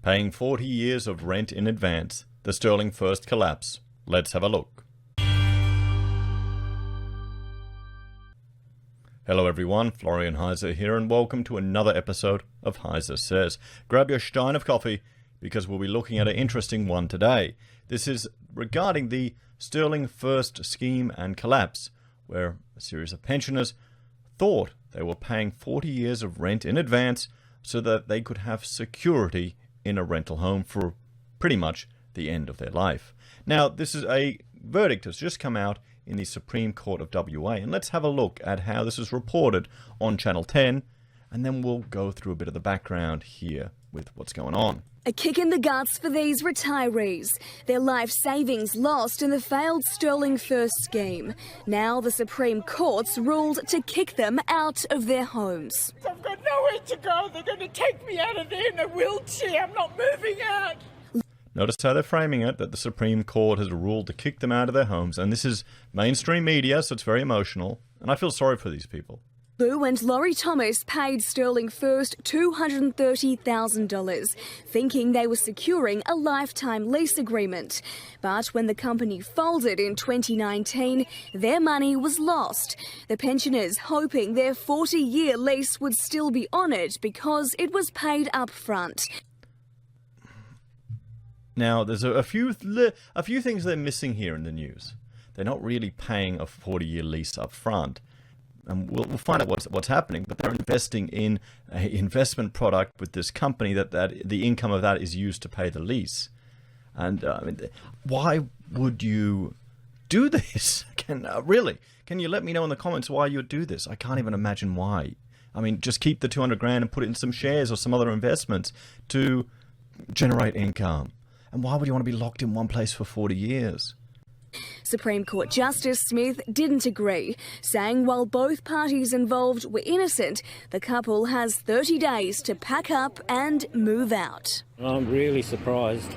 Paying 40 years of rent in advance, the sterling first collapse. Let's have a look. Hello everyone, Florian Heise here, and welcome to another episode of Heise Says. Grab your stein of coffee, because we'll be looking at an interesting one today. This is regarding the sterling first scheme and collapse, where a series of pensioners thought they were paying 40 years of rent in advance so that they could have security in a rental home for pretty much the end of their life. Now, this is a verdict that's just come out in the Supreme Court of WA, and let's have a look at how this is reported on Channel 10, and then we'll go through a bit of the background here with what's going on. A kick in the guts for these retirees. Their life savings lost in the failed sterling first scheme. Now the Supreme Court's ruled to kick them out of their homes. I've got nowhere to go. They're going to take me out of there in a wheelchair. I'm not moving out. Notice how they're framing it, that the Supreme Court has ruled to kick them out of their homes, and this is mainstream media, so it's very emotional, and I feel sorry for these people. Boo and Laurie Thomas paid sterling first $230,000, thinking they were securing a lifetime lease agreement. But when the company folded in 2019, their money was lost. The pensioners hoping their 40-year lease would still be honoured because it was paid up front. Now, there's a few things they're missing here in the news. They're not really paying a 40-year lease up front. And we'll find out what's happening, but they're investing in an investment product with this company that the income of that is used to pay the lease. And I mean, why would you do this? Can you let me know in the comments why you would do this? I can't even imagine why. I mean, just keep the 200 grand and put it in some shares or some other investments to generate income. And why would you want to be locked in one place for 40 years? Supreme Court Justice Smith didn't agree, saying while both parties involved were innocent, the couple has 30 days to pack up and move out. I'm really surprised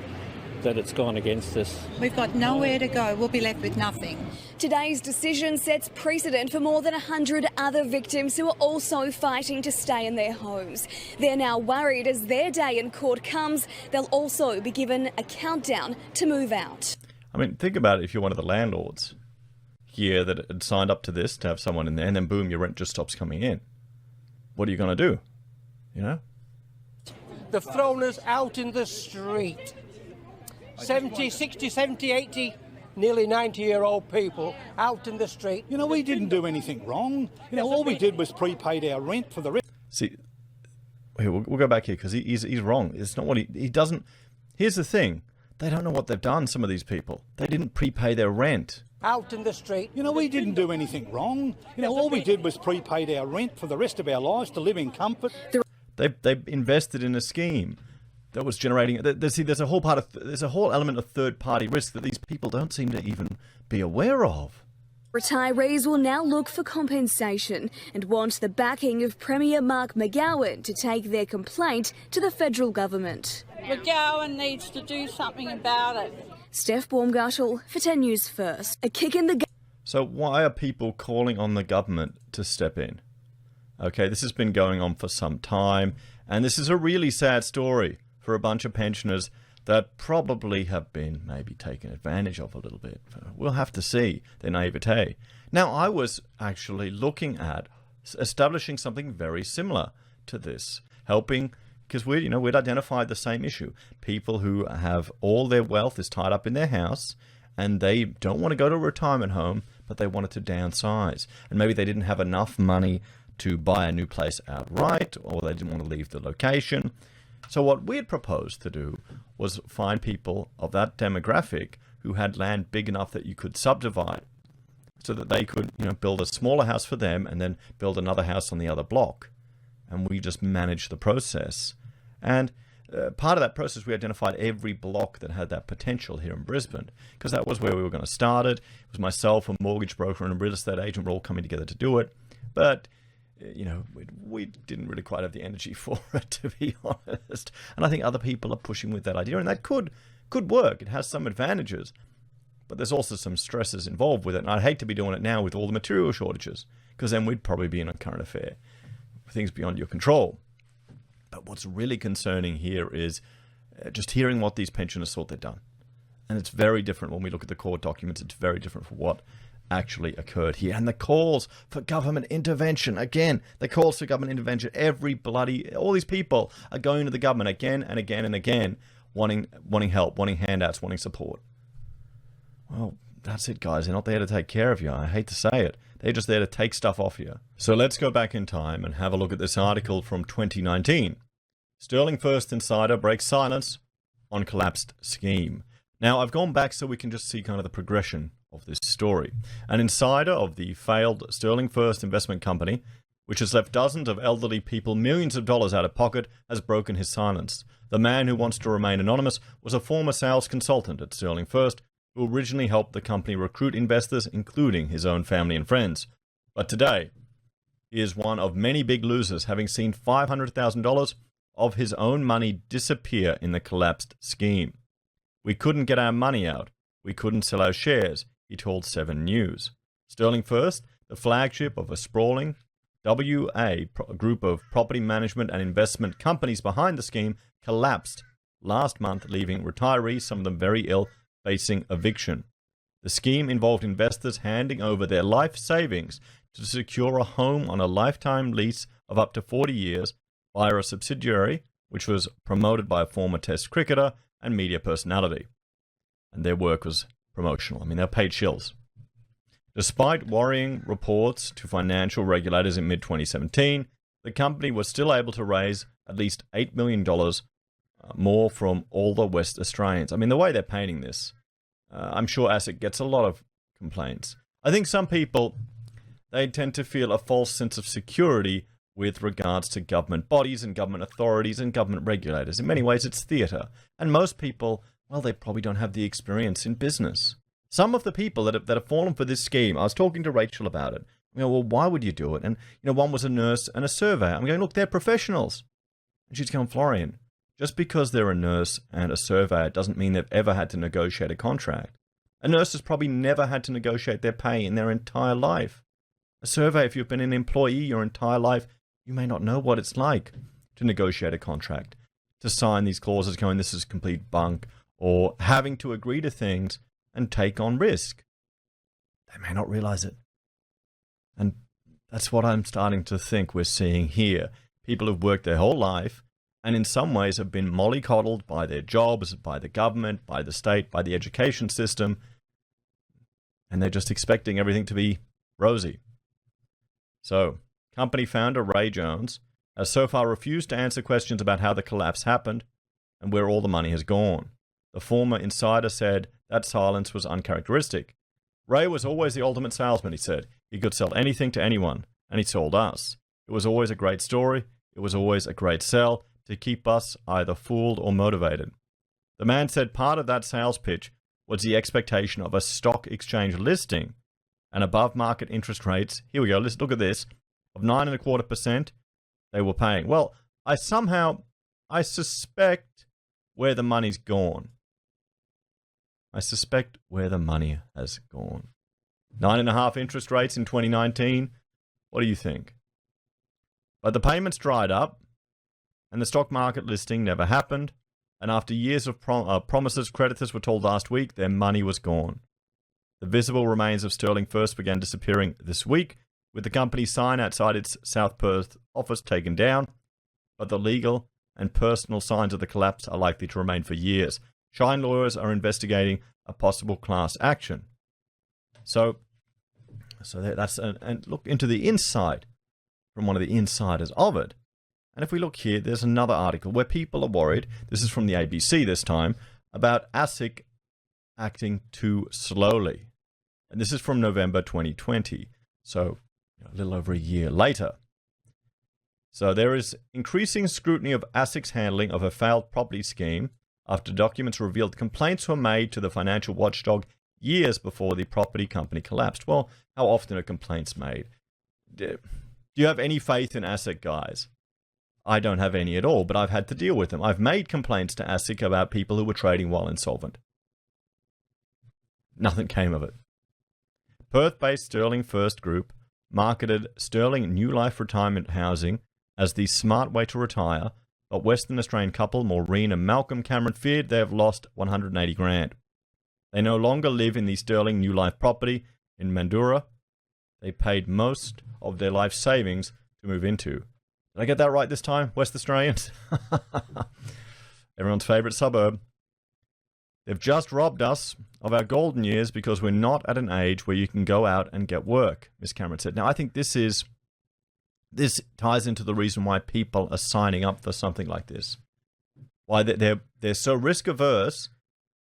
that it's gone against us. We've got nowhere to go. We'll be left with nothing. Today's decision sets precedent for more than 100 other victims who are also fighting to stay in their homes. They're now worried as their day in court comes, they'll also be given a countdown to move out. I mean, think about it if you're one of the landlords here that had signed up to this to have someone in there, and then boom, your rent just stops coming in. What are you going to do? You know? They've thrown us out in the street. 70, 60, 70, 80, nearly 90-year-old people out in the street. You know, we didn't do anything wrong. You know, all we did was prepaid our rent for the rest. See, here, we'll go back here because he's wrong. It's not what he doesn't. Here's the thing. They don't know what they've done, some of these people. They didn't prepay their rent. Out in the street. You know, we didn't do anything wrong. You know, all we did was prepaid our rent for the rest of our lives to live in comfort. They invested in a scheme that was generating. There's a whole element of third-party risk that these people don't seem to even be aware of. Retirees will now look for compensation and want the backing of Premier Mark McGowan to take their complaint to the federal government. McGowan needs to do something about it. Steph Baumgartel for 10 News First. A kick in the gut. So why are people calling on the government to step in? Okay, this has been going on for some time, and this is a really sad story for a bunch of pensioners that probably have been maybe taken advantage of a little bit. We'll have to see their naivete. Now, I was actually looking at establishing something very similar to this, helping, because we'd identified the same issue. People who have all their wealth is tied up in their house, and they don't want to go to a retirement home, but they wanted to downsize. And maybe they didn't have enough money to buy a new place outright, or they didn't want to leave the location. So what we had proposed to do was find people of that demographic who had land big enough that you could subdivide so that they could, build a smaller house for them and then build another house on the other block. And we just managed the process. And part of that process, we identified every block that had that potential here in Brisbane, because that was where we were going to start it. It was myself, a mortgage broker, and a real estate agent were all coming together to do it. But we didn't really quite have the energy for it, to be honest. And I think other people are pushing with that idea, and that could work. It has some advantages, but there's also some stresses involved with it. And I'd hate to be doing it now with all the material shortages, because then we'd probably be in a current affair, things beyond your control. But what's really concerning here is just hearing what these pensioners thought they'd done. And it's very different when we look at the court documents. It's very different from what actually occurred here. And the calls for government intervention, again, the calls for government intervention, all these people are going to the government again and again and again, wanting help, wanting handouts, wanting support. Well, that's it, guys. They're not there to take care of you. I hate to say it. They're just there to take stuff off you. So let's go back in time and have a look at this article from 2019. Sterling First Insider breaks silence on collapsed scheme. Now, I've gone back so we can just see kind of the progression of this story. An insider of the failed Sterling First investment company, which has left dozens of elderly people millions of dollars out of pocket, has broken his silence. The man who wants to remain anonymous was a former sales consultant at Sterling First, who originally helped the company recruit investors, including his own family and friends. But today, he is one of many big losers, having seen $500,000 of his own money disappear in the collapsed scheme. We couldn't get our money out. We couldn't sell our shares, he told 7 News. Sterling First, the flagship of a sprawling WA group of property management and investment companies behind the scheme, collapsed last month, leaving retirees, some of them very ill, facing eviction. The scheme involved investors handing over their life savings to secure a home on a lifetime lease of up to 40 years via a subsidiary, which was promoted by a former Test cricketer and media personality. And their work was promotional. I mean, they're paid shills. Despite worrying reports to financial regulators in mid-2017, the company was still able to raise at least $8 million more from all the West Australians. I mean, the way they're painting this, I'm sure ASIC gets a lot of complaints. I think some people, they tend to feel a false sense of security with regards to government bodies and government authorities and government regulators. In many ways, it's theatre. And most people, well, they probably don't have the experience in business. Some of the people that have fallen for this scheme, I was talking to Rachel about it. Well, why would you do it? And, one was a nurse and a surveyor. I'm going, look, they're professionals. And she's going, Florian, just because they're a nurse and a surveyor doesn't mean they've ever had to negotiate a contract. A nurse has probably never had to negotiate their pay in their entire life. A surveyor, if you've been an employee your entire life, you may not know what it's like to negotiate a contract, to sign these clauses going, this is complete bunk, or having to agree to things and take on risk. They may not realize it. And that's what I'm starting to think we're seeing here. People who've worked their whole life and in some ways have been mollycoddled by their jobs, by the government, by the state, by the education system, and they're just expecting everything to be rosy. So, company founder Ray Jones has so far refused to answer questions about how the collapse happened and where all the money has gone. The former insider said that silence was uncharacteristic. Ray was always the ultimate salesman, he said. He could sell anything to anyone, and he sold us. It was always a great story. It was always a great sell to keep us either fooled or motivated. The man said part of that sales pitch was the expectation of a stock exchange listing and above market interest rates. Here we go. Let's look at this. Of 9.25%, they were paying. Well, I suspect where the money's gone. I suspect where the money has gone. 9.5% interest rates in 2019. What do you think? But the payments dried up, and the stock market listing never happened. And after years of promises, creditors were told last week their money was gone. The visible remains of Sterling First began disappearing this week, with the company's sign outside its South Perth office taken down. But the legal and personal signs of the collapse are likely to remain for years. Shine lawyers are investigating a possible class action. So that's and look into the inside from one of the insiders of it. And if we look here, there's another article where people are worried. This is from the ABC this time about ASIC acting too slowly, and this is from November 2020. So a little over a year later. So there is increasing scrutiny of ASIC's handling of a failed property scheme after documents revealed complaints were made to the financial watchdog years before the property company collapsed. Well, how often are complaints made? Do you have any faith in ASIC, guys? I don't have any at all, but I've had to deal with them. I've made complaints to ASIC about people who were trading while insolvent. Nothing came of it. Perth-based Sterling First Group marketed Sterling New Life Retirement Housing as the smart way to retire but Western Australian couple Maureen and Malcolm Cameron feared they have lost 180 grand. They no longer live in the Sterling New Life property in Mandurah they paid most of their life savings to move into. Did I get that right this time, West Australians? Everyone's favourite suburb. They've just robbed us of our golden years because we're not at an age where you can go out and get work, Miss Cameron said. Now, I think this ties into the reason why people are signing up for something like this. Why they're so risk averse,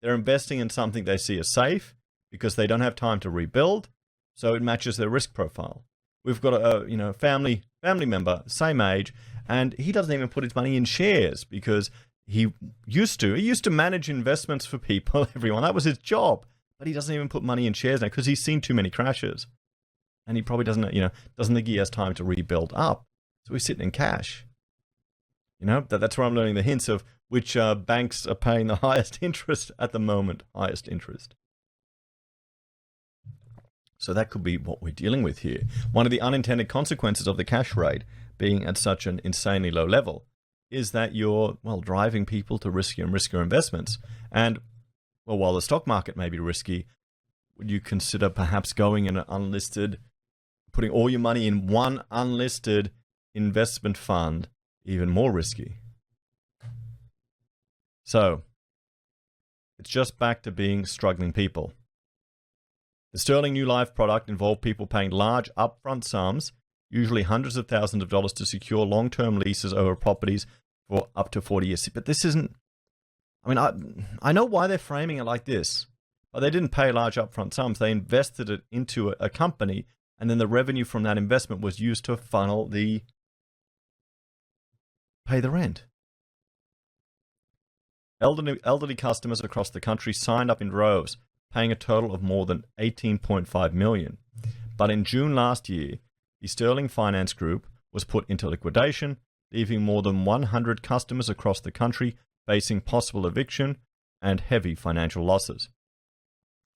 they're investing in something they see as safe because they don't have time to rebuild, so it matches their risk profile. We've got a family member, same age, and he doesn't even put his money in shares because he used to manage investments for people, everyone. That was his job, but he doesn't even put money in shares now because he's seen too many crashes, and he probably doesn't think he has time to rebuild up. So he's sitting in cash. That's where I'm learning the hints of which banks are paying the highest interest at the moment. Highest interest. So that could be what we're dealing with here. One of the unintended consequences of the cash rate being at such an insanely low level is that you're, driving people to riskier and riskier investments. And, while the stock market may be risky, would you consider perhaps going in an unlisted, putting all your money in one unlisted investment fund, even more risky? So, it's just back to being struggling people. The Sterling New Life product involved people paying large upfront sums, usually hundreds of thousands of dollars, to secure long-term leases over properties for up to 40 years. But this isn't... I know why they're framing it like this. But they didn't pay large upfront sums. They invested it into a company, and then the revenue from that investment was used to pay the rent. Elderly customers across the country signed up in droves, paying a total of more than $18.5 million. But in June last year, the Sterling Finance Group was put into liquidation, leaving more than 100 customers across the country facing possible eviction and heavy financial losses.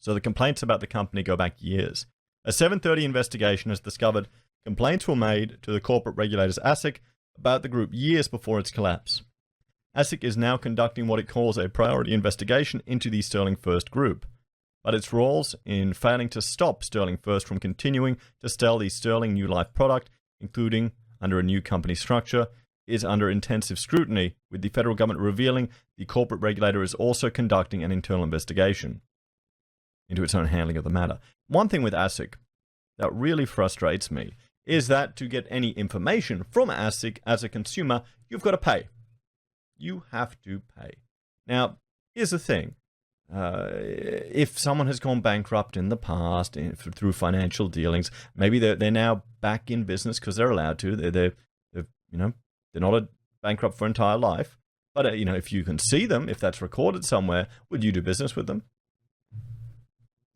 So the complaints about the company go back years. A 7:30 investigation has discovered complaints were made to the corporate regulators ASIC about the group years before its collapse. ASIC is now conducting what it calls a priority investigation into the Sterling First Group, but its roles in failing to stop Sterling First from continuing to sell the Sterling New Life product, including under a new company structure, is under intensive scrutiny, with the federal government revealing the corporate regulator is also conducting an internal investigation into its own handling of the matter. One thing with ASIC that really frustrates me is that to get any information from ASIC as a consumer, you've got to pay. You have to pay. Now, here's the thing. If someone has gone bankrupt in the past through financial dealings, maybe they're now back in business because they're allowed to. They're not a bankrupt for entire life. But if you can see them, if that's recorded somewhere, would you do business with them?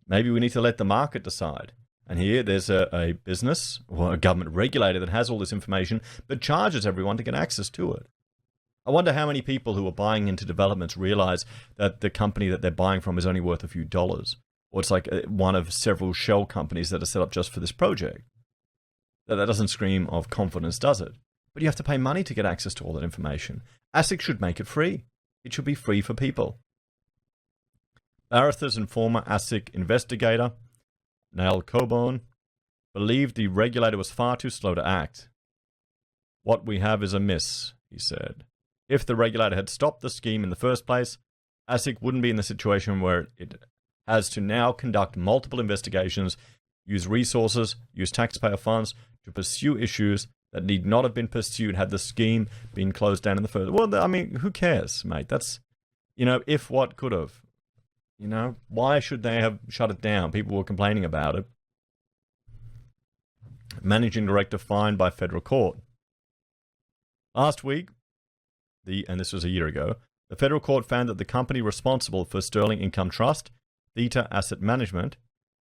Maybe we need to let the market decide. And here there's a business or a government regulator that has all this information but charges everyone to get access to it. I wonder how many people who are buying into developments realize that the company that they're buying from is only worth a few dollars. Or it's like one of several shell companies that are set up just for this project. That doesn't scream of confidence, does it? But you have to pay money to get access to all that information. ASIC should make it free. It should be free for people. Barristers and former ASIC investigator Niall Coburn believed the regulator was far too slow to act. What we have is a miss, he said. If the regulator had stopped the scheme in the first place, ASIC wouldn't be in the situation where it has to now conduct multiple investigations, use resources, use taxpayer funds to pursue issues that need not have been pursued had the scheme been closed down in the first. Well, who cares, mate? That's, if what could have. Why should they have shut it down? People were complaining about it. Managing director fined by federal court. Last week, and this was a year ago, the federal court found that the company responsible for Sterling Income Trust, Theta Asset Management,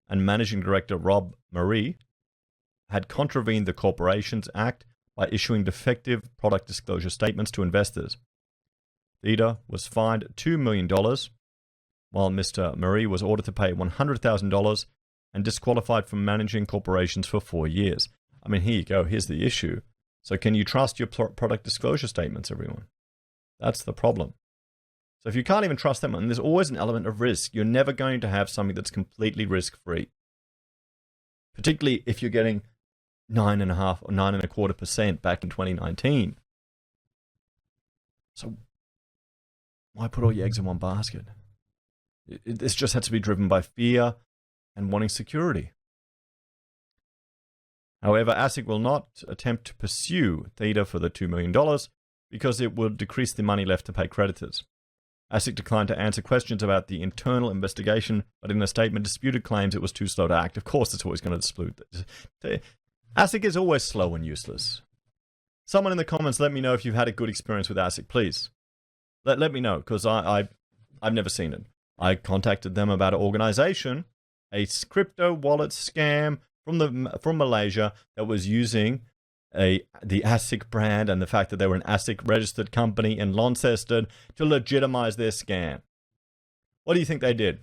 and managing director Rob Marie had contravened the Corporations Act by issuing defective product disclosure statements to investors. Theta was fined $2 million, while Mr. Marie was ordered to pay $100,000 and disqualified from managing corporations for 4 years. Here you go. Here's the issue. So can you trust your product disclosure statements, everyone? That's the problem. So if you can't even trust them, and there's always an element of risk, you're never going to have something that's completely risk-free. Particularly if you're getting 9.5 or 9.25% back in 2019. So why put all your eggs in one basket? This just has to be driven by fear and wanting security. However, ASIC will not attempt to pursue Theta for the $2 million because it would decrease the money left to pay creditors. ASIC declined to answer questions about the internal investigation, but in a statement disputed claims it was too slow to act. Of course, it's always going to dispute this. ASIC is always slow and useless. Someone in the comments, let me know if you've had a good experience with ASIC, please. Let me know, because I've never seen it. I contacted them about an organization, a crypto wallet scam from Malaysia that was using the ASIC brand and the fact that they were an ASIC registered company in Launceston to legitimize their scam. What do you think they did?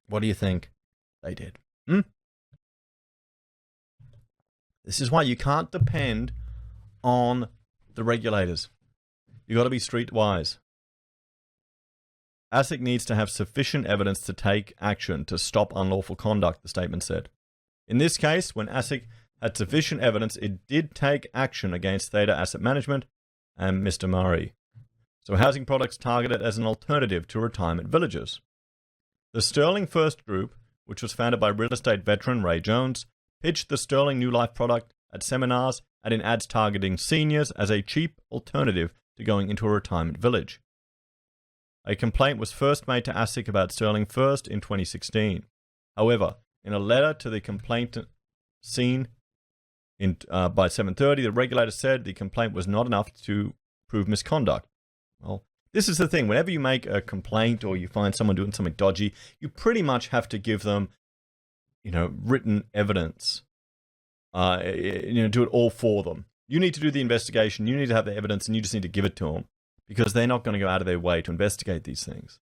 What do you think they did? This is why you can't depend on the regulators. You got to be streetwise. ASIC needs to have sufficient evidence to take action to stop unlawful conduct, the statement said. In this case, when ASIC had sufficient evidence, it did take action against Theta Asset Management and Mr. Murray. So housing products targeted as an alternative to retirement villages. The Sterling First Group, which was founded by real estate veteran Ray Jones, pitched the Sterling New Life product at seminars and in ads targeting seniors as a cheap alternative to going into a retirement village. A complaint was first made to ASIC about Sterling First in 2016. However, in a letter to the complainant seen by 7:30, the regulator said the complaint was not enough to prove misconduct. Well, this is the thing. Whenever you make a complaint or you find someone doing something dodgy, you pretty much have to give them, written evidence. Do it all for them. You need to do the investigation. You need to have the evidence, and you just need to give it to them because they're not going to go out of their way to investigate these things.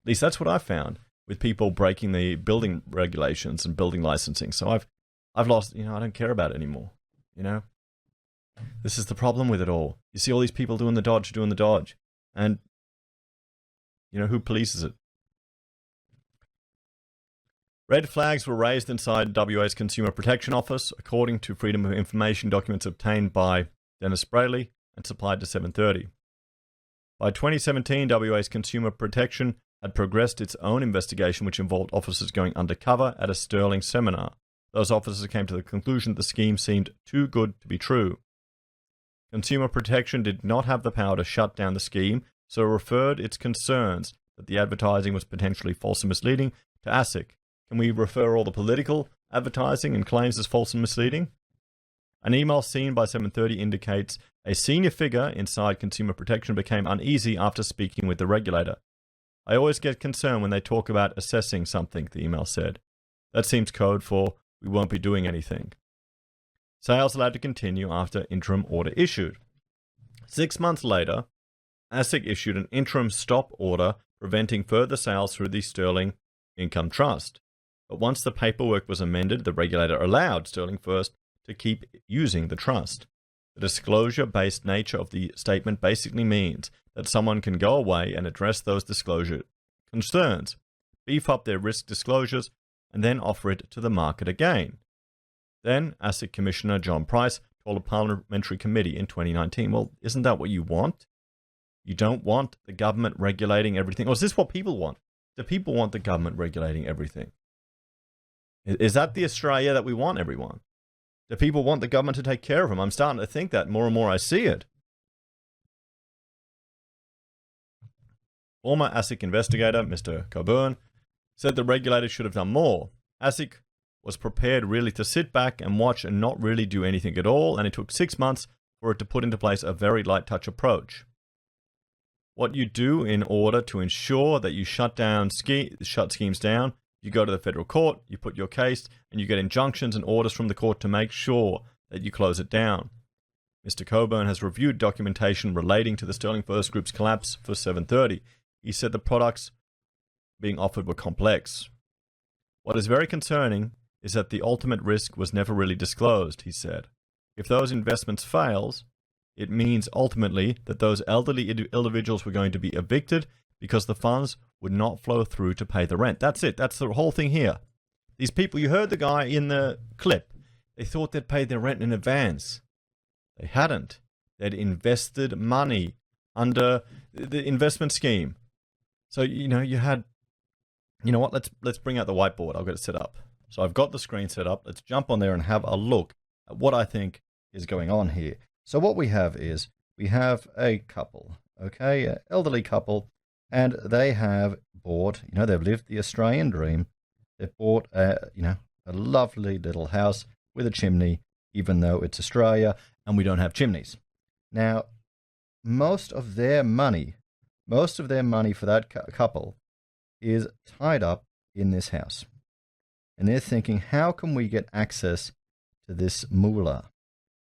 At least that's what I found with people breaking the building regulations and building licensing. So I've lost, I don't care about it anymore. This is the problem with it all. You see all these people doing the dodge, and who polices it? Red flags were raised inside WA's Consumer Protection Office, according to Freedom of Information documents obtained by Dennis Braley and supplied to 7:30. By 2017, WA's Consumer Protection had progressed its own investigation, which involved officers going undercover at a Sterling seminar. Those officers came to the conclusion that the scheme seemed too good to be true. Consumer Protection did not have the power to shut down the scheme, so referred its concerns that the advertising was potentially false and misleading to ASIC. Can we refer all the political advertising and claims as false and misleading? An email seen by 7:30 indicates a senior figure inside Consumer Protection became uneasy after speaking with the regulator. I always get concerned when they talk about assessing something, the email said. That seems code for we won't be doing anything. Sales allowed to continue after interim order issued. 6 months later, ASIC issued an interim stop order preventing further sales through the Sterling Income Trust. But once the paperwork was amended, the regulator allowed Sterling First to keep using the trust. The disclosure-based nature of the statement basically means that someone can go away and address those disclosure concerns, beef up their risk disclosures, and then offer it to the market again. Then, ASIC Commissioner John Price told a parliamentary committee in 2019, well, isn't that what you want? You don't want the government regulating everything? Or is this what people want? Do people want the government regulating everything? Is that the Australia that we want, everyone? Do people want the government to take care of them? I'm starting to think that more and more I see it. Former ASIC investigator, Mr. Coburn, said the regulator should have done more. ASIC was prepared really to sit back and watch and not really do anything at all, and it took 6 months for it to put into place a very light touch approach. What you do in order to ensure that you shut schemes down, you go to the federal court, you put your case, and you get injunctions and orders from the court to make sure that you close it down. Mr. Coburn has reviewed documentation relating to the Sterling First Group's collapse for 7:30. He said the products being offered were complex. What is very concerning is that the ultimate risk was never really disclosed, he said. If those investments fails, It means ultimately that those elderly individuals were going to be evicted because the funds would not flow through to pay the rent. That's it. That's the whole thing here. These people, you heard the guy in the clip, they thought they'd paid their rent in advance. They hadn't. They'd invested money under the investment scheme. So, you had, what, let's bring out the whiteboard. I'll get it set up. So I've got the screen set up. Let's jump on there and have a look at what I think is going on here. So what we have is, we have a couple, okay, an elderly couple, and they have bought, they've lived the Australian dream. They've bought a lovely little house with a chimney, even though it's Australia and we don't have chimneys. Now, most of their money for that couple is tied up in this house. And they're thinking, how can we get access to this moolah?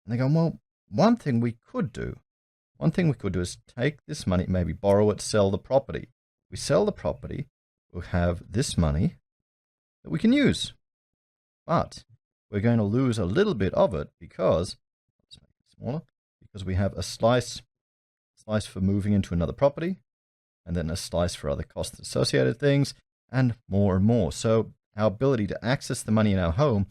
And they go, well, one thing we could do is take this money, maybe borrow it, sell the property. We sell the property, we'll have this money that we can use. But we're going to lose a little bit of it because, let's make it smaller, because we have a slice for moving into another property, and then a slice for other costs associated things, and more. So our ability to access the money in our home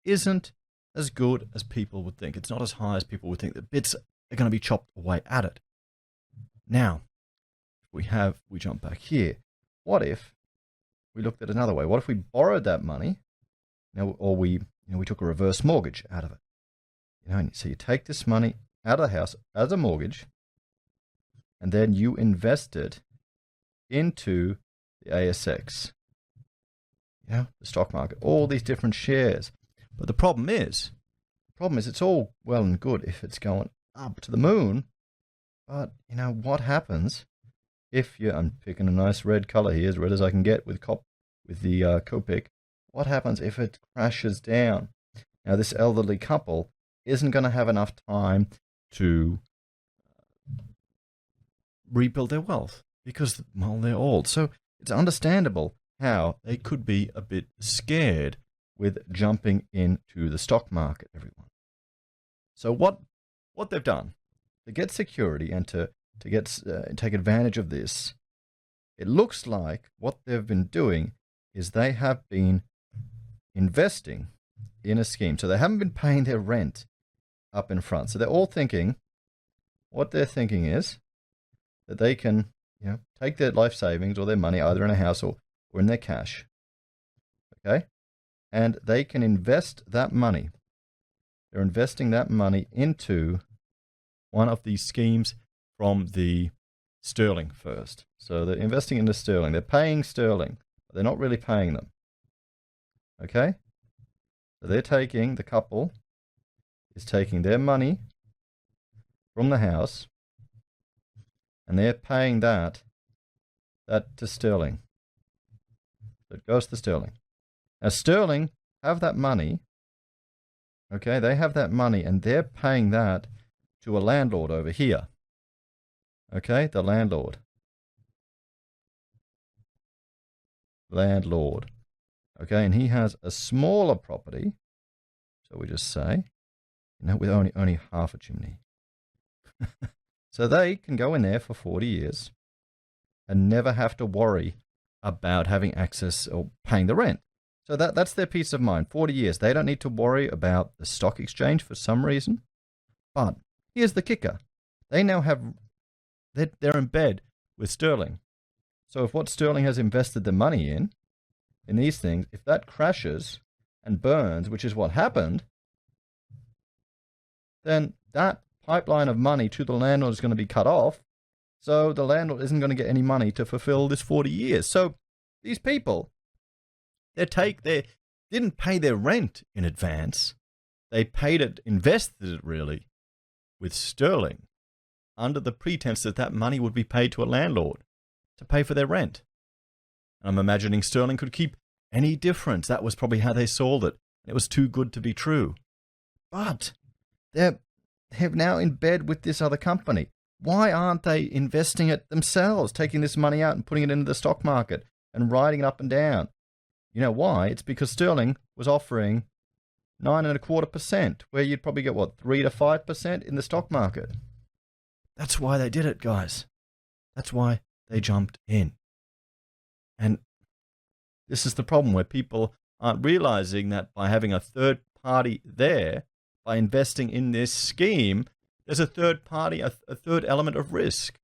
isn't as good as people would think. It's not as high as people would think. The bits are going to be chopped away at it. Now, we jump back here. What if we looked at another way? What if we borrowed that money, or we took a reverse mortgage out of it? So you take this money out of the house as a mortgage, and then you invest it into the ASIC, the stock market, all these different shares. But the problem is it's all well and good if it's going up to the moon. But, what happens if I'm picking a nice red color here, as red as I can get with the Copic. What happens if it crashes down? Now, this elderly couple isn't going to have enough time to rebuild their wealth because, well, they're old. So it's understandable how they could be a bit scared with jumping into the stock market, everyone. So what they've done to get security and to take advantage of this, it looks like what they've been doing is they have been investing in a scheme. So they haven't been paying their rent up in front. So they're all thinking, what they're thinking is that they can, take their life savings or their money either in a house or in their cash. Okay? And they can invest that money. They're investing that money into one of these schemes from the sterling first. So they're investing into sterling. They're paying sterling, but they're not really paying them. Okay? So the couple is taking their money from the house, and they're paying that to sterling. So it goes to sterling. Now, sterling have that money, okay? They have that money, and they're paying that to a landlord over here. Okay, the landlord. Okay, and he has a smaller property, so we just say, with only half a chimney. So they can go in there for 40 years and never have to worry about having access or paying the rent. So that's their peace of mind. 40 years. They don't need to worry about the stock exchange for some reason. But here's the kicker. They now they're in bed with sterling. So if what sterling has invested the money in these things, if that crashes and burns, which is what happened, then that pipeline of money to the landlord is going to be cut off. So the landlord isn't going to get any money to fulfill this 40 years. So these people, they didn't pay their rent in advance. They invested it really with sterling under the pretense that money would be paid to a landlord to pay for their rent. And I'm imagining sterling could keep any difference. That was probably how they sold it. It was too good to be true. But they're now in bed with this other company. Why aren't they investing it themselves, taking this money out and putting it into the stock market and riding it up and down? You know why? It's because sterling was offering 9.25%, where you'd probably get, what, 3 to 5% in the stock market. That's why they did it, guys. That's why they jumped in. And this is the problem, where people aren't realizing that by having a third party there, by investing in this scheme, there's a third party, a third element of risk.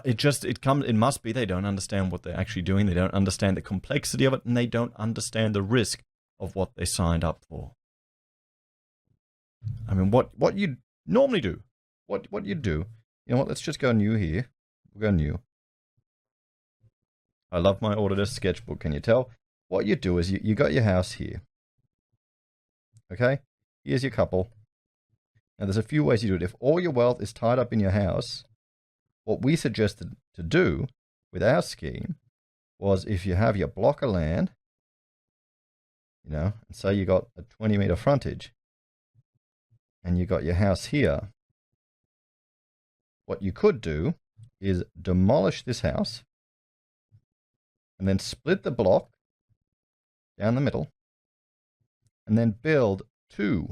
It must be they don't understand what they're actually doing. They don't understand the complexity of it, and they don't understand the risk of what they signed up for. I mean, what you normally do, what you do, you know what, let's just go new here. We'll go new. I love my Autodesk sketchbook, can you tell? What you do is you got your house here. Okay? Here's your couple. Now there's a few ways you do it. If all your wealth is tied up in your house, what we suggested to do with our scheme was, if you have your block of land, you know, and say you got a 20-meter frontage, and you got your house here, what you could do is demolish this house and then split the block down the middle and then build 2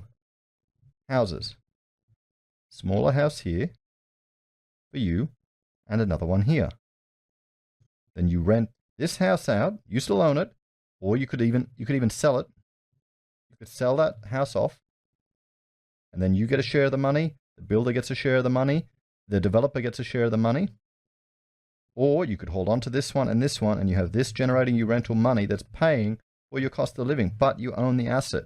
houses. Smaller house here for you and another one here. Then you rent this house out. You still own it, or you could even sell it. You could sell that house off, and then you get a share of the money. The builder gets a share of the money. The developer gets a share of the money. Or you could hold on to this one, and you have this generating you rental money that's paying for your cost of living, but you own the asset.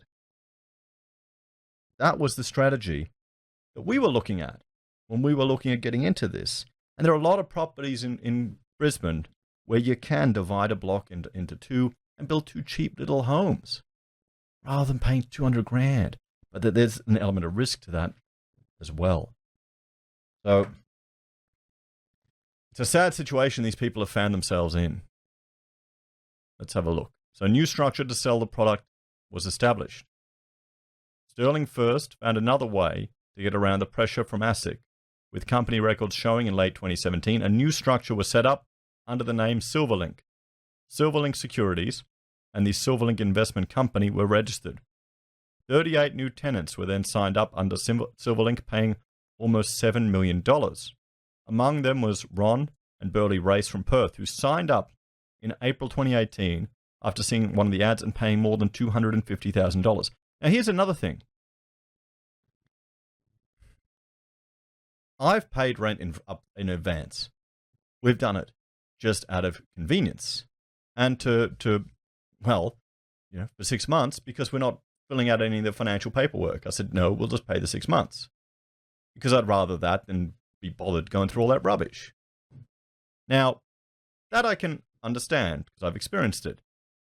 That was the strategy that we were looking at when we were looking at getting into this. And there are a lot of properties in Brisbane where you can divide a block into 2 and build 2 cheap little homes rather than paying 200 grand. But there's an element of risk to that as well. So it's a sad situation these people have found themselves in. Let's have a look. So a new structure to sell the product was established. Sterling First found another way to get around the pressure from ASIC. With company records showing in late 2017, a new structure was set up under the name Silverlink. Silverlink Securities and the Silverlink Investment Company were registered. 38 new tenants were then signed up under Silverlink, paying almost $7 million. Among them was Ron and Burley Race from Perth, who signed up in April 2018 after seeing one of the ads and paying more than $250,000. Now here's another thing. I've paid rent in advance. We've done it just out of convenience and for 6 months, because we're not filling out any of the financial paperwork. I said, no, we'll just pay the 6 months, because I'd rather that than be bothered going through all that rubbish. Now, that I can understand because I've experienced it.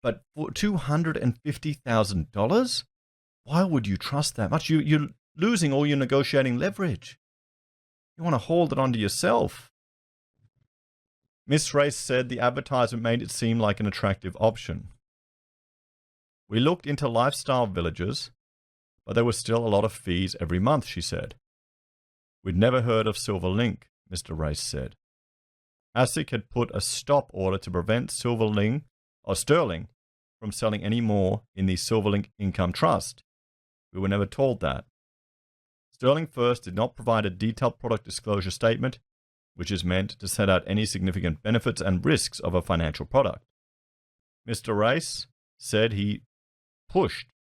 But for $250,000, why would you trust that much? You're losing all your negotiating leverage. You want to hold it onto yourself. Miss Race said the advertisement made it seem like an attractive option. We looked into lifestyle villages, but there were still a lot of fees every month, she said. We'd never heard of Silverlink, Mr. Race said. ASIC had put a stop order to prevent Sterling from selling any more in the Silverlink Income Trust. We were never told that. Sterling First did not provide a detailed product disclosure statement, which is meant to set out any significant benefits and risks of a financial product. Mr. Race said he pushed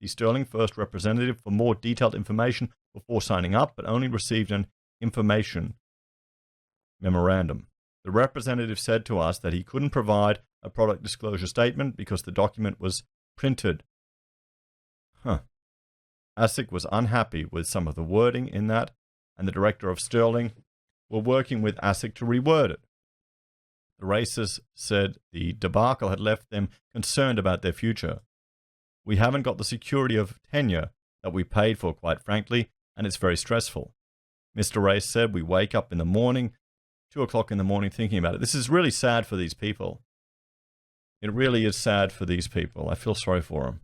the Sterling First representative for more detailed information before signing up, but only received an information memorandum. The representative said to us that he couldn't provide a product disclosure statement because the document was printed. ASIC was unhappy with some of the wording in that, and the director of Sterling were working with ASIC to reword it. The Races said the debacle had left them concerned about their future. We haven't got the security of tenure that we paid for, quite frankly, and it's very stressful. Mr. Race said we wake up in the morning, 2 o'clock in the morning, thinking about it. This is really sad for these people. It really is sad for these people. I feel sorry for them.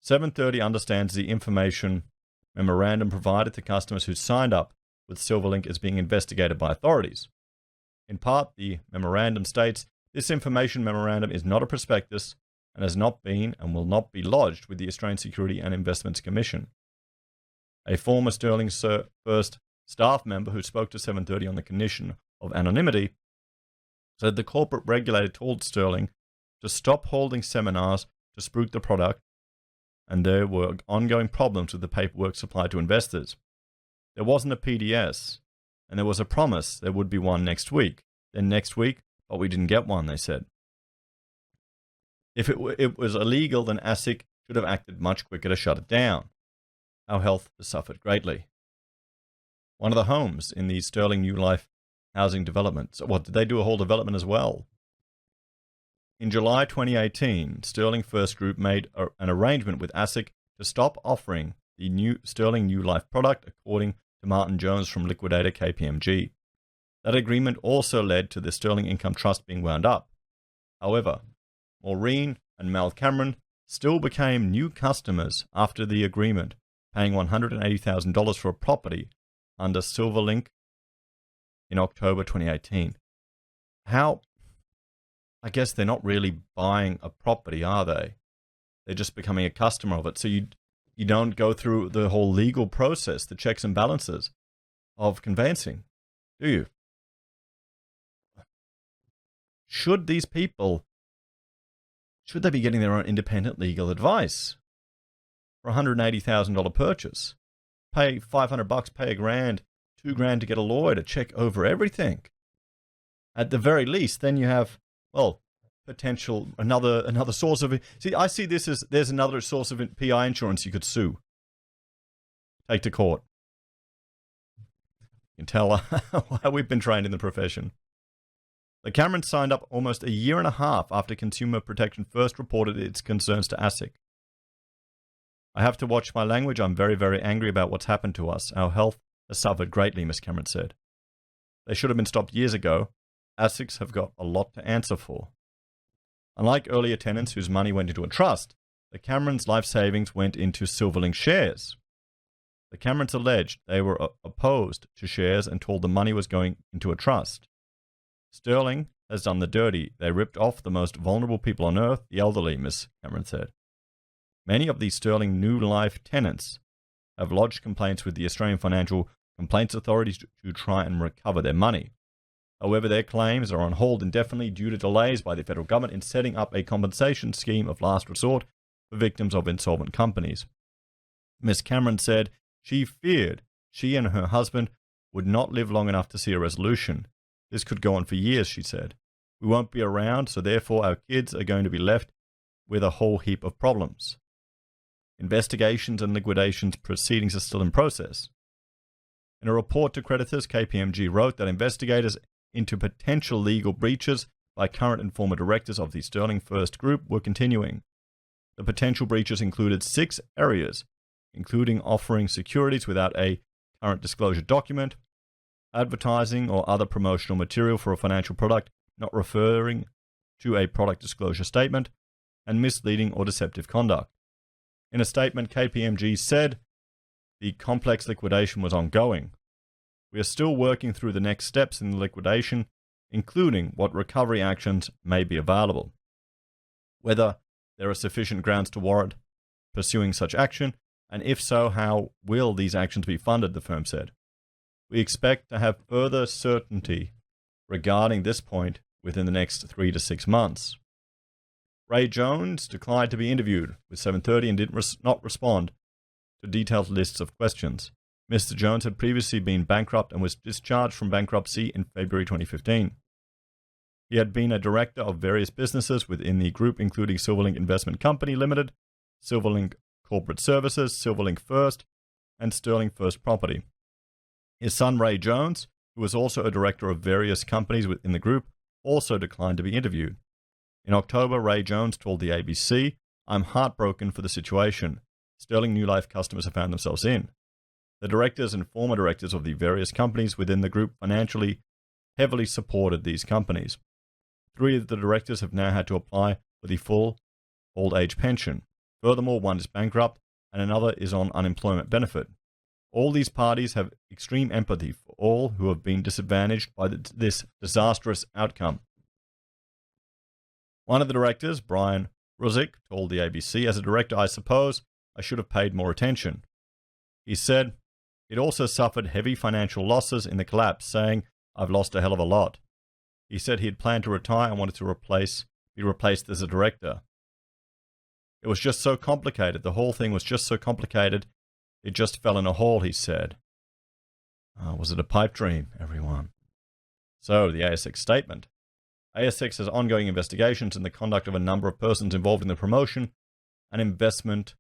730 understands the information memorandum provided to customers who signed up with Silverlink is being investigated by authorities. In part, the memorandum states, this information memorandum is not a prospectus and has not been and will not be lodged with the Australian Security and Investments Commission. A former Sterling First staff member who spoke to 7:30 on the condition of anonymity said the corporate regulator told Sterling to stop holding seminars to spruik the product, and there were ongoing problems with the paperwork supplied to investors. There wasn't a PDS, and there was a promise there would be one next week. Then next week, but we didn't get one, they said. If it was illegal, then ASIC should have acted much quicker to shut it down. Our health has suffered greatly. One of the homes in the Sterling New Life housing development. So what, did they do a whole development as well? In July 2018, Sterling First Group made an arrangement with ASIC to stop offering the new Sterling New Life product, according to Martin Jones from liquidator KPMG. That agreement also led to the Sterling Income Trust being wound up. However, Maureen and Mel Cameron still became new customers after the agreement, paying $180,000 for a property under Silverlink in October 2018. How? I guess they're not really buying a property, are they? They're just becoming a customer of it. So you don't go through the whole legal process, the checks and balances of conveyancing, do you? Should these people, should they be getting their own independent legal advice for a $180,000 purchase? Pay $500, pay $1,000, $2,000 to get a lawyer to check over everything. At the very least, then you have, well, potential, another source of it. See, I see this as there's another source of PI insurance you could sue. Take to court. You can tell why we've been trained in the profession. The Camerons signed up almost a year and a half after Consumer Protection first reported its concerns to ASIC. I have to watch my language. I'm very, very angry about what's happened to us. Our health has suffered greatly, Ms. Cameron said. They should have been stopped years ago. ASICs have got a lot to answer for. Unlike earlier tenants whose money went into a trust, the Camerons' life savings went into Silverlink shares. The Camerons alleged they were opposed to shares and told the money was going into a trust. Sterling has done the dirty. They ripped off the most vulnerable people on earth, the elderly, Ms. Cameron said. Many of these Sterling New Life tenants have lodged complaints with the Australian Financial Complaints Authority to try and recover their money. However, their claims are on hold indefinitely due to delays by the federal government in setting up a compensation scheme of last resort for victims of insolvent companies. Ms. Cameron said she feared she and her husband would not live long enough to see a resolution. This could go on for years, she said. We won't be around, so therefore our kids are going to be left with a whole heap of problems. Investigations and liquidations proceedings are still in process. In a report to creditors, KPMG wrote that investigators into potential legal breaches by current and former directors of the Sterling First Group were continuing. The potential breaches included 6 areas, including offering securities without a current disclosure document, advertising or other promotional material for a financial product not referring to a product disclosure statement, and misleading or deceptive conduct. In a statement, KPMG said the complex liquidation was ongoing. We are still working through the next steps in the liquidation, including what recovery actions may be available. Whether there are sufficient grounds to warrant pursuing such action, and if so, how will these actions be funded, the firm said. We expect to have further certainty regarding this point within the next 3 to 6 months. Ray Jones declined to be interviewed with 7:30 and did not respond to detailed lists of questions. Mr. Jones had previously been bankrupt and was discharged from bankruptcy in February 2015. He had been a director of various businesses within the group, including Silverlink Investment Company Limited, Silverlink Corporate Services, Silverlink First, and Sterling First Property. His son, Ray Jones, who was also a director of various companies within the group, also declined to be interviewed. In October, Ray Jones told the ABC, "I'm heartbroken for the situation Sterling New Life customers have found themselves in. The directors and former directors of the various companies within the group financially heavily supported these companies. 3 of the directors have now had to apply for the full old age pension. Furthermore, one is bankrupt and another is on unemployment benefit. All these parties have extreme empathy for all who have been disadvantaged by this disastrous outcome." One of the directors, Brian Ruzik told the ABC, "As a director, I suppose I should have paid more attention." He said he'd also suffered heavy financial losses in the collapse, saying, "I've lost a hell of a lot." He said he had planned to retire and wanted to be replaced as a director. "It was just so complicated. The whole thing was just so complicated. It just fell in a hole," he said. Was it a pipe dream, everyone? So, the ASIC statement. ASIC has ongoing investigations in the conduct of a number of persons involved in the promotion and investment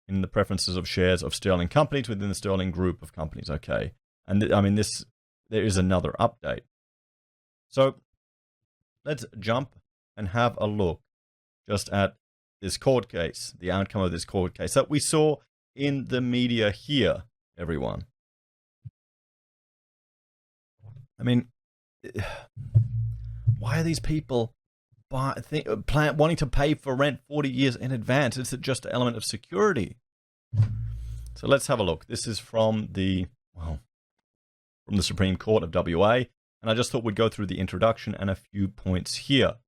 in the preferences of shares of Sterling companies within the Sterling group of companies. Okay. And there is another update. So let's jump and have a look just at this court case, the outcome of this court case that we saw in the media here, everyone. I mean, why are these people wanting to pay for rent 40 years in advance? Is it just an element of security? So let's have a look. This is from the Supreme Court of WA, and I just thought we'd go through the introduction and a few points here.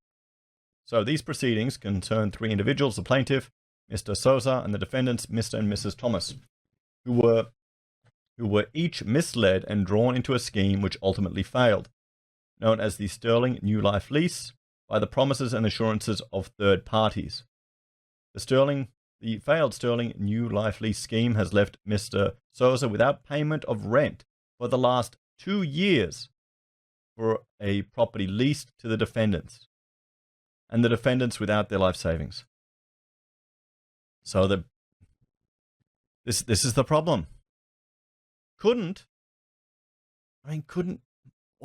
So these proceedings concern three individuals, the plaintiff, Mr. SOUSSA, and the defendants, Mr. and Mrs. Thomas, who were each misled and drawn into a scheme which ultimately failed, known as the Sterling New Life Lease, by the promises and assurances of third parties. The failed Sterling New Life Lease scheme has left Mr. SOUSSA without payment of rent for the last 2 years for a property leased to the defendants, and the defendants without their life savings. So this is the problem. Why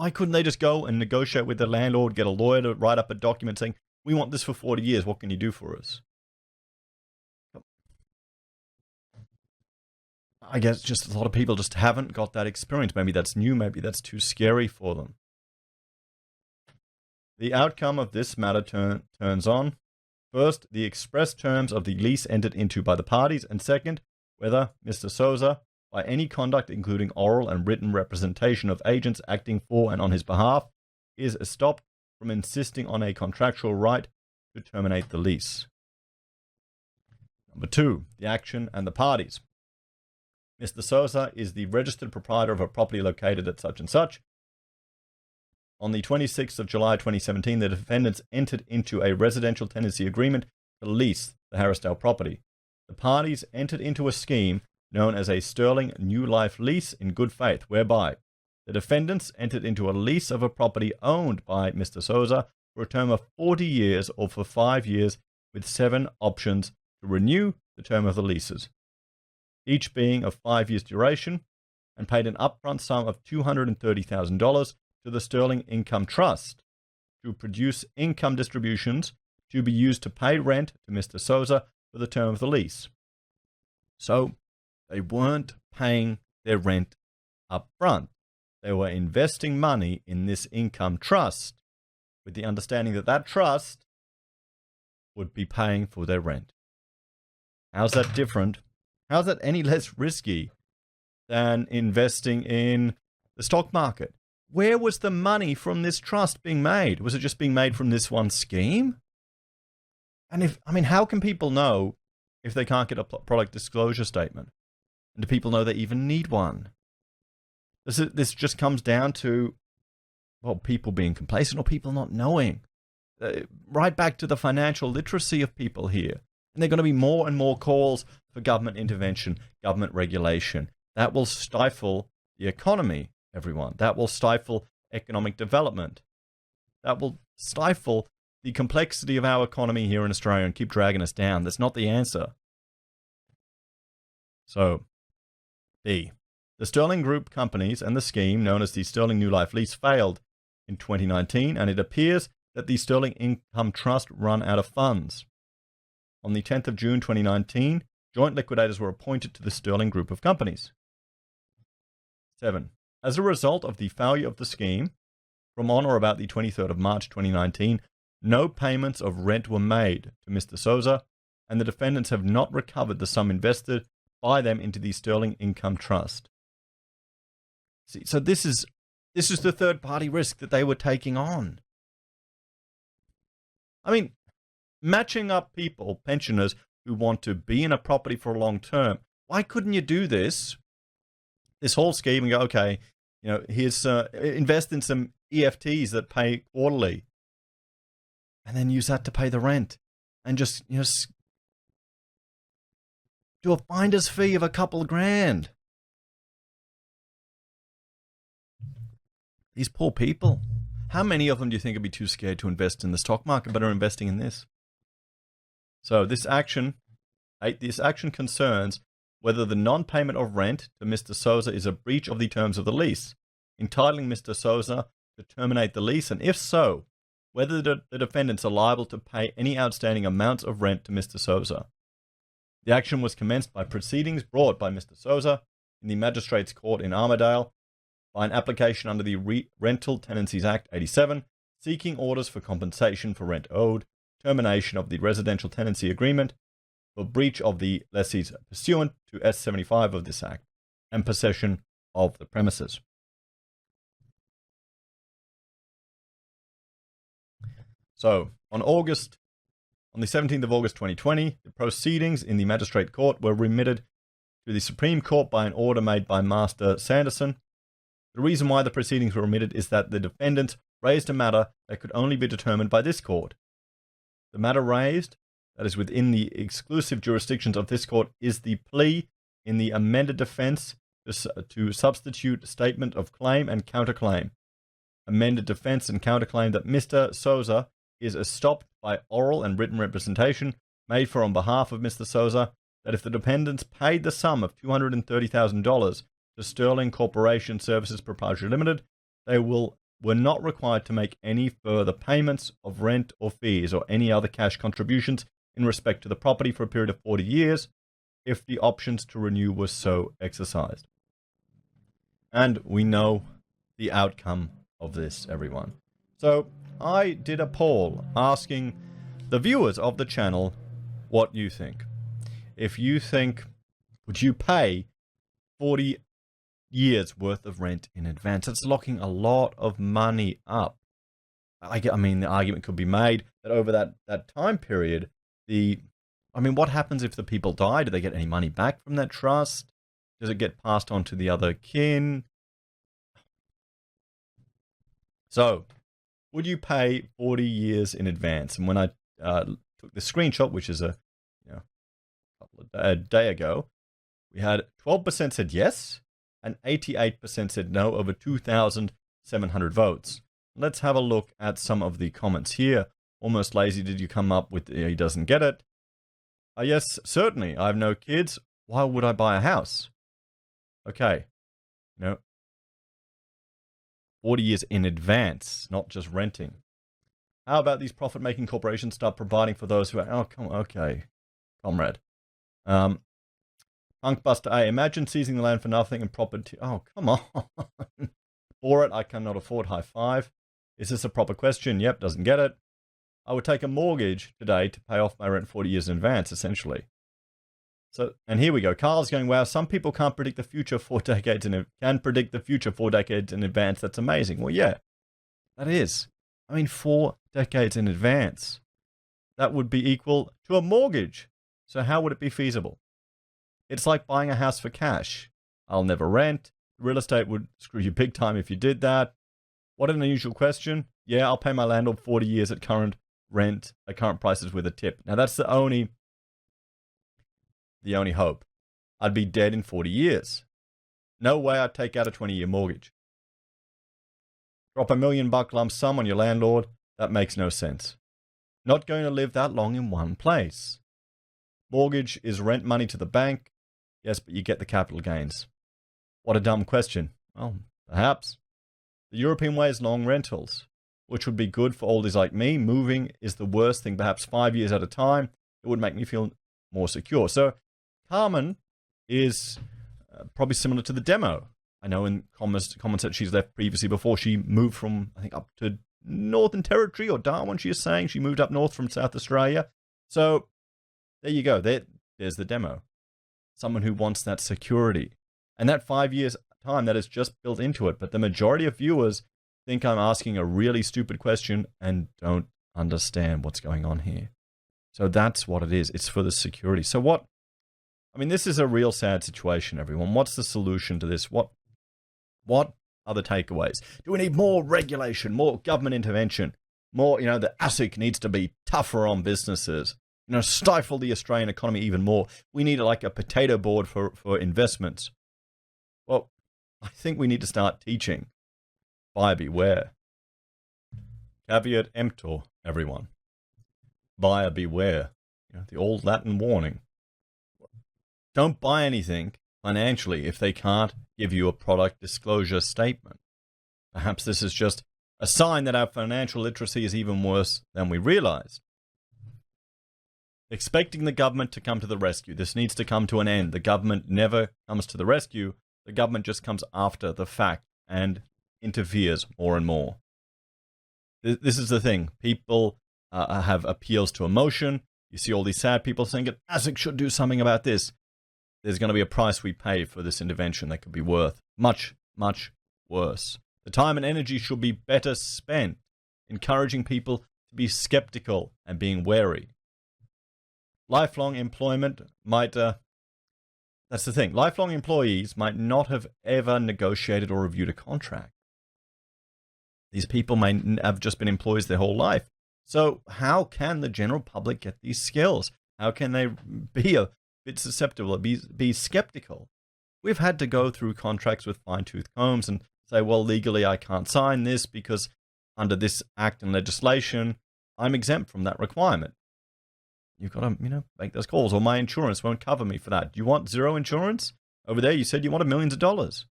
couldn't they just go and negotiate with the landlord, get a lawyer to write up a document saying, "We want this for 40 years, what can you do for us?" I guess just a lot of people just haven't got that experience. Maybe that's new, maybe that's too scary for them. The outcome of this matter turns on, first, the express terms of the lease entered into by the parties, and second, whether Mr. SOUSSA, by any conduct including oral and written representation of agents acting for and on his behalf, is stopped from insisting on a contractual right to terminate the lease. Number 2, the action and the parties. Mr. SOUSSA is the registered proprietor of a property located at such and such. On the 26th of July 2017, the defendants entered into a residential tenancy agreement to lease the Harrisdale property. The parties entered into a scheme known as a Sterling New Life Lease in good faith, whereby the defendants entered into a lease of a property owned by Mr. SOUSSA for a term of 40 years or for 5 years, with 7 options to renew the term of the leases, each being of 5 years duration, and paid an upfront sum of $230,000 to the Sterling Income Trust to produce income distributions to be used to pay rent to Mr. SOUSSA for the term of the lease. So they weren't paying their rent up front. They were investing money in this income trust with the understanding that that trust would be paying for their rent. How's that different? How's that any less risky than investing in the stock market? Where was the money from this trust being made? Was it just being made from this one scheme? And how can people know if they can't get a product disclosure statement? And do people know they even need one? This just comes down to, people being complacent or people not knowing. Right back to the financial literacy of people here. And there are going to be more and more calls for government intervention, government regulation. That will stifle the economy, everyone. That will stifle economic development. That will stifle the complexity of our economy here in Australia and keep dragging us down. That's not the answer. So, B. The Sterling Group companies and the scheme known as the Sterling New Life Lease failed in 2019, and it appears that the Sterling Income Trust run out of funds. On the 10th of June 2019, joint liquidators were appointed to the Sterling Group of companies. 7. As a result of the failure of the scheme, from on or about the 23rd of March 2019, no payments of rent were made to Mr. SOUSSA, and the defendants have not recovered the sum invested by them into the Sterling Income Trust. See, so this is the third-party risk that they were taking on. matching up people, pensioners, who want to be in a property for a long term. Why couldn't you do this whole scheme and go, okay, here's invest in some EFTs that pay quarterly, and then use that to pay the rent, and just do a finder's fee of a couple of grand. These poor people. How many of them do you think would be too scared to invest in the stock market but are investing in this? So this action concerns whether the non-payment of rent to Mr. Sousa is a breach of the terms of the lease, entitling Mr. Sousa to terminate the lease, and if so, whether the defendants are liable to pay any outstanding amounts of rent to Mr. Sousa. The action was commenced by proceedings brought by Mr. Sousa in the Magistrates Court in Armidale by an application under the Rental Tenancies Act 87, seeking orders for compensation for rent owed, termination of the residential tenancy agreement, for breach of the lessees pursuant to S75 of this Act, and possession of the premises. So, on the 17th of August 2020, the proceedings in the Magistrate Court were remitted to the Supreme Court by an order made by Master Sanderson. The reason why the proceedings were remitted is that the defendants raised a matter that could only be determined by this court. The matter raised, that is within the exclusive jurisdictions of this court, is the plea in the amended defense to substitute statement of claim and counterclaim. Amended defense and counterclaim that Mr. Sousa is stopped by oral and written representation made for on behalf of Mr. Sousa that if the defendants paid the sum of $230,000 to Sterling Corporation Services Proprietary Limited, they were not required to make any further payments of rent or fees or any other cash contributions in respect to the property for a period of 40 years if the options to renew were so exercised. And we know the outcome of this, everyone. So I did a poll asking the viewers of the channel what you think. If you think, would you pay 40 years worth of rent in advance? It's locking a lot of money up. I mean, the argument could be made that over that time period, what happens if the people die? Do they get any money back from that trust? Does it get passed on to the other kin? So, would you pay 40 years in advance? And when I took the screenshot, which is a day ago, we had 12% said yes, and 88% said no, over 2,700 votes. Let's have a look at some of the comments here. Almost lazy, did you come up with he doesn't get it? Yes, certainly. I have no kids. Why would I buy a house? Okay. 40 years in advance, not just renting. How about these profit-making corporations start providing for those who are... Oh, come on. Okay, comrade. Punkbuster A, imagine seizing the land for nothing and property... Oh, come on. For it, I cannot afford. High five. Is this a proper question? Yep, doesn't get it. I would take a mortgage today to pay off my rent 40 years in advance, essentially. So, and here we go. Carl's going, wow, some people can't predict the future 4 decades in advance. That's amazing. Well, yeah, that is. 4 decades in advance. That would be equal to a mortgage. So how would it be feasible? It's like buying a house for cash. I'll never rent. Real estate would screw you big time if you did that. What an unusual question. Yeah, I'll pay my landlord 40 years at current rent, at current prices with a tip. Now, that's the only hope. I'd be dead in 40 years. No way I'd take out a 20-year mortgage. Drop $1 million lump sum on your landlord. That makes no sense. Not going to live that long in one place. Mortgage is rent money to the bank. Yes, but you get the capital gains. What a dumb question. Well, perhaps. The European way is long rentals, which would be good for oldies like me. Moving is the worst thing, perhaps 5 years at a time. It would make me feel more secure. So Carmen is probably similar to the demo. I know in comments that she's left previously before she moved from, I think, up to Northern Territory or Darwin, she is saying. She moved up north from South Australia. So there you go. There's the demo. Someone who wants that security. And that 5 years time, that is just built into it. But the majority of viewers think I'm asking a really stupid question and don't understand what's going on here. So that's what it is. It's for the security. So what? I mean, this is a real sad situation, everyone. What's the solution to this? What are the takeaways? Do we need more regulation, more government intervention, more, the ASIC needs to be tougher on businesses, stifle the Australian economy even more. We need like a potato board for investments. Well, I think we need to start teaching buyer beware. Caveat emptor, everyone. Buyer beware. The old Latin warning. Don't buy anything financially if they can't give you a product disclosure statement. Perhaps this is just a sign that our financial literacy is even worse than we realized. Expecting the government to come to the rescue. This needs to come to an end. The government never comes to the rescue. The government just comes after the fact and interferes more and more. This is the thing. People have appeals to emotion. You see all these sad people saying that ASIC should do something about this. There's going to be a price we pay for this intervention that could be worth much, much worse. The time and energy should be better spent encouraging people to be skeptical and being wary. Lifelong employment might, that's the thing, lifelong employees might not have ever negotiated or reviewed a contract. These people may have just been employees their whole life. So how can the general public get these skills? How can they be a bit susceptible, be skeptical? We've had to go through contracts with fine-tooth combs and say, well, legally I can't sign this because under this act and legislation, I'm exempt from that requirement. You've got to, make those calls, or my insurance won't cover me for that. Do you want zero insurance? Over there, you said you wanted millions of dollars.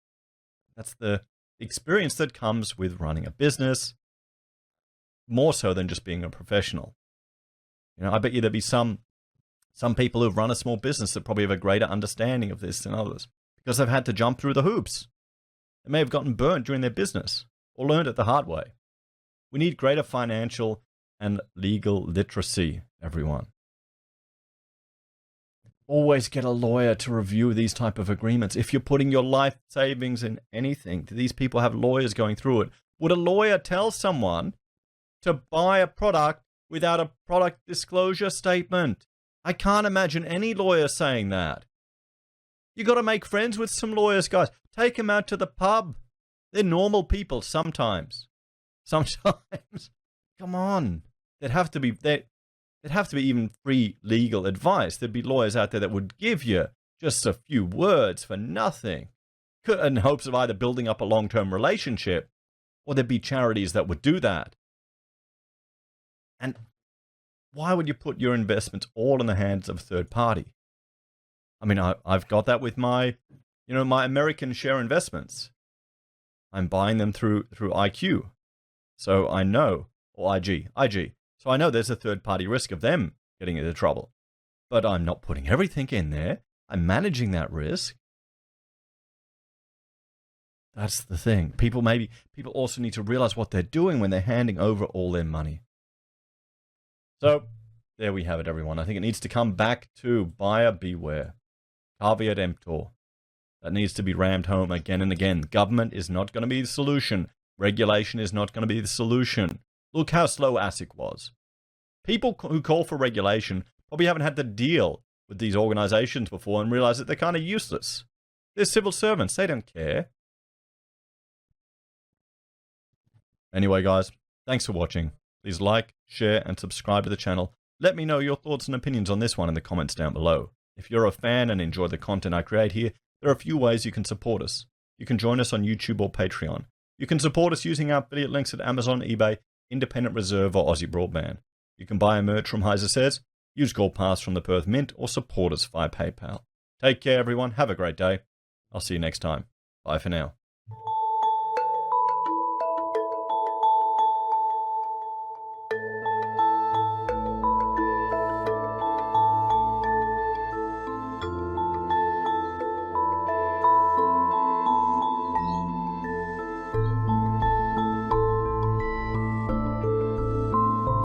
That's the experience that comes with running a business, more so than just being a professional. I bet you there'd be some people who've run a small business that probably have a greater understanding of this than others because they've had to jump through the hoops. They may have gotten burnt during their business or learned it the hard way. We need greater financial and legal literacy, everyone. Always get a lawyer to review these type of agreements. If you're putting your life savings in anything, do these people have lawyers going through it? Would a lawyer tell someone to buy a product without a product disclosure statement? I can't imagine any lawyer saying that. You got to make friends with some lawyers, guys. Take them out to the pub. They're normal people sometimes. Sometimes. Come on. There'd have to be even free legal advice. There'd be lawyers out there that would give you just a few words for nothing in hopes of either building up a long-term relationship, or there'd be charities that would do that. And why would you put your investments all in the hands of a third party? I mean, I've got that with my American share investments. I'm buying them through IQ. So I know, or IG. So I know there's a third party risk of them getting into trouble. But I'm not putting everything in there. I'm managing that risk. That's the thing. People also need to realize what they're doing when they're handing over all their money. So there we have it, everyone. I think it needs to come back to buyer beware. Caveat emptor. That needs to be rammed home again and again. Government is not going to be the solution. Regulation is not going to be the solution. Look how slow ASIC was. People who call for regulation probably haven't had to deal with these organizations before and realize that they're kind of useless. They're civil servants. They don't care. Anyway, guys, thanks for watching. Please like, share, and subscribe to the channel. Let me know your thoughts and opinions on this one in the comments down below. If you're a fan and enjoy the content I create here, there are a few ways you can support us. You can join us on YouTube or Patreon. You can support us using our affiliate links at Amazon, eBay, Independent Reserve, or Aussie Broadband. You can buy a merch from HeiseSays, use Gold Pass from the Perth Mint, or support us via PayPal. Take care, everyone. Have a great day. I'll see you next time. Bye for now.